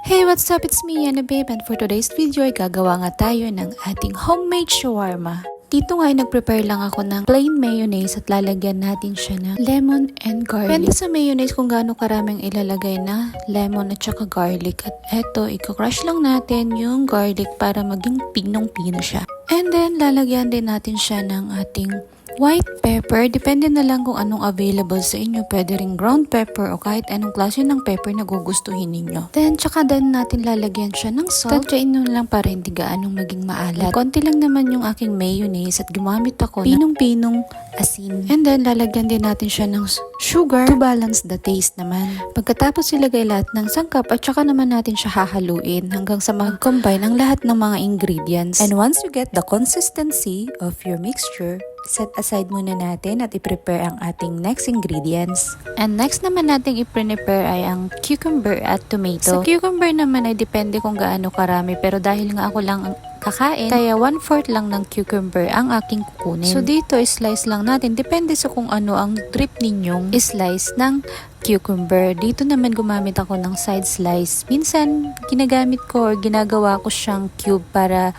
Hey, what's up? It's me, Yana Babe, and for today's video ay gagawa nga tayo ng ating homemade shawarma. Dito nga ay nag-prepare lang ako ng plain mayonnaise at lalagyan natin siya ng lemon and garlic. Depende sa mayonnaise kung gaano karaming ilalagay na lemon at saka garlic. At eto, i-crush lang natin yung garlic para maging pinong-pino siya. And then, lalagyan din natin siya ng ating white pepper. Depende na lang kung anong available sa inyo. Pwede ring ground pepper o kahit anong klase ng pepper na gugustuhin ninyo. Then, tsaka din natin lalagyan siya ng salt. Tadyain nyo lang para hindi gaanong maging maalat. Konti lang naman yung aking mayonnaise at gumamit ako ng pinong-pinong asin. And then, lalagyan din natin siya ng sugar to balance the taste naman. Pagkatapos ilagay lahat ng sangkap at tsaka naman natin siya hahaluin hanggang sa mag-combine ang lahat ng mga ingredients. And once you get the consistency of your mixture, set aside muna natin at i-prepare ang ating next ingredients. And next naman natin i-prepare ay ang cucumber at tomato. Sa cucumber naman ay depende kung gaano karami, pero dahil nga ako lang ang kakain, kaya 1/4 lang ng cucumber ang aking kukunin. So dito, slice lang natin. Depende sa kung ano ang drip ninyong slice ng cucumber. Dito naman gumamit ako ng side slice. Minsan, ginagamit ko or ginagawa ko siyang cube para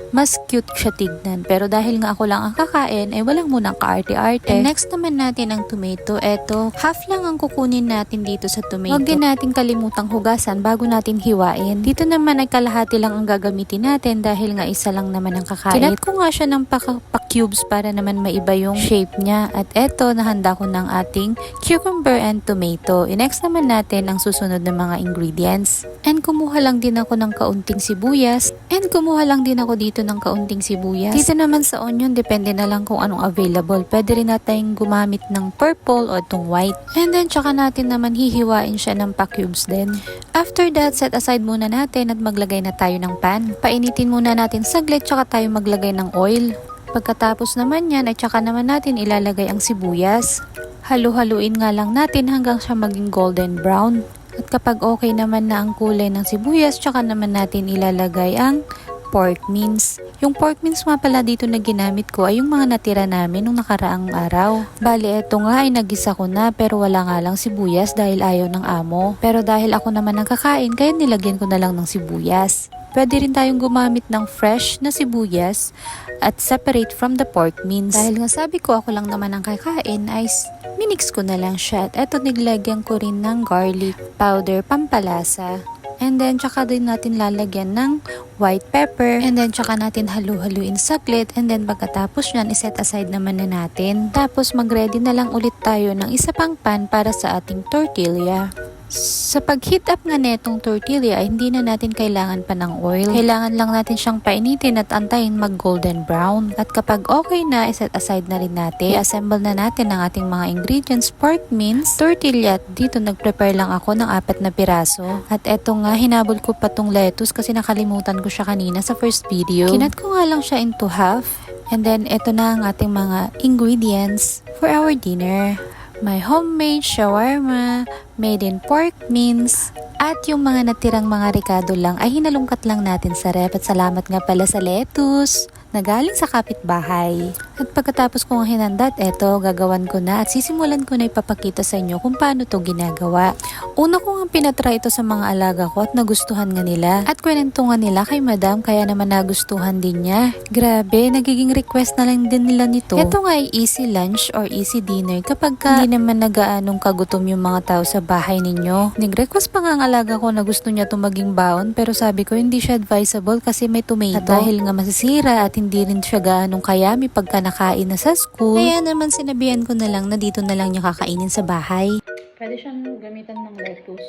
mas cute siya tignan. Pero dahil nga ako lang ang kakain, ay walang munang kaarte-arte. And next naman natin ang tomato. Eto, half lang ang kukunin natin dito sa tomato. Huwag din natin kalimutang hugasan bago natin hiwain. Dito naman ay kalahati lang ang gagamitin natin dahil nga isa lang naman ang kakain. Kinat ko nga siya ng pa-cubes para naman maiba yung shape niya. At eto, nahanda ko ng ating cucumber and tomato. I-next naman natin ang susunod na mga ingredients. And kumuha lang din ako ng kaunting sibuyas. And kumuha lang din ako dito ng kaunting sibuyas. Dito naman sa onion, depende na lang kung anong available. Pwede rin natin gumamit ng purple o itong white. And then, tsaka natin naman hihiwain siya ng pa-cubes din. After that, set aside muna natin at maglagay na tayo ng pan. Painitin muna natin saglit, tsaka tayo maglagay ng oil. Pagkatapos naman yan, ay tsaka naman natin ilalagay ang sibuyas. Halu-haluin nga lang natin hanggang siya maging golden brown. At kapag okay naman na ang kulay ng sibuyas, tsaka naman natin ilalagay ang pork mince. Yung pork mince nga pala dito na ginamit ko ay yung mga natira namin nung nakaraang araw. Bali, eto nga ay nagisa ko na pero wala nga lang sibuyas dahil ayaw ng amo. Pero dahil ako naman ang kakain, kaya nilagyan ko na lang ng sibuyas. Pwede rin tayong gumamit ng fresh na sibuyas at separate from the pork mince. Dahil nga sabi ko ako lang naman ang kakain ay minix ko na lang siya. At eto, niglagyan ko rin ng garlic powder pampalasa. And then, tsaka din natin lalagyan ng white pepper. And then, tsaka natin halu-haluin saglit. And then, pagkatapos nyan, iset aside naman na natin. Tapos, mag-ready na lang ulit tayo ng isa pang pan para sa ating tortilla. Sa pag-heat up nga netong tortilla ay hindi na natin kailangan pa ng oil. Kailangan lang natin siyang painitin at antayin mag-golden brown. At kapag okay na, iset aside na rin natin. I-assemble na natin ang ating mga ingredients, pork mince, tortilla. At dito nag-prepare lang ako ng 4 na piraso. At eto nga, hinabol ko pa tong lettuce kasi nakalimutan ko siya kanina sa first video. Kinat ko nga lang siya into half. And then, eto na ang ating mga ingredients for our dinner. My homemade shawarma, made in pork mince, at yung mga natirang mga ricado lang ay hinalungkat lang natin sa ref. At salamat nga pala sa lettuce na galing sa kapitbahay. At pagkatapos kong hinandat, eto, gagawan ko na at sisimulan ko na ipapakita sa inyo kung paano to ginagawa. Una ko nga pinatry ito sa mga alaga ko at nagustuhan nga nila. At kwento nga nila kay madam, kaya naman nagustuhan din niya. Grabe, nagiging request na lang din nila nito. Ito nga ay easy lunch or easy dinner kapag hindi naman nagaanong kagutom yung mga tao sa bahay ninyo. Nag-request pa nga ang alaga ko na gusto niya itong maging baon, pero sabi ko hindi siya advisable kasi may tomato. At dahil nga masisira at hindi rin siya gaanong kayami pagka nakain na sa school, kaya naman sinabihan ko na lang na dito na lang niya kakainin sa bahay. Pwede siyang gamitan ng lettuce.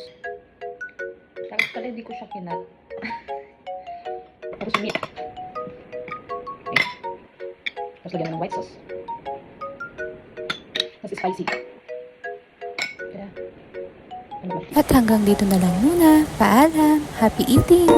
Tapos pala hindi ko siya kinat. Tapos meat. Okay. Tapos lagyan ng white sauce. Tapos spicy. Kaya, ano ba? At hanggang dito na lang muna. Paalam. Happy eating!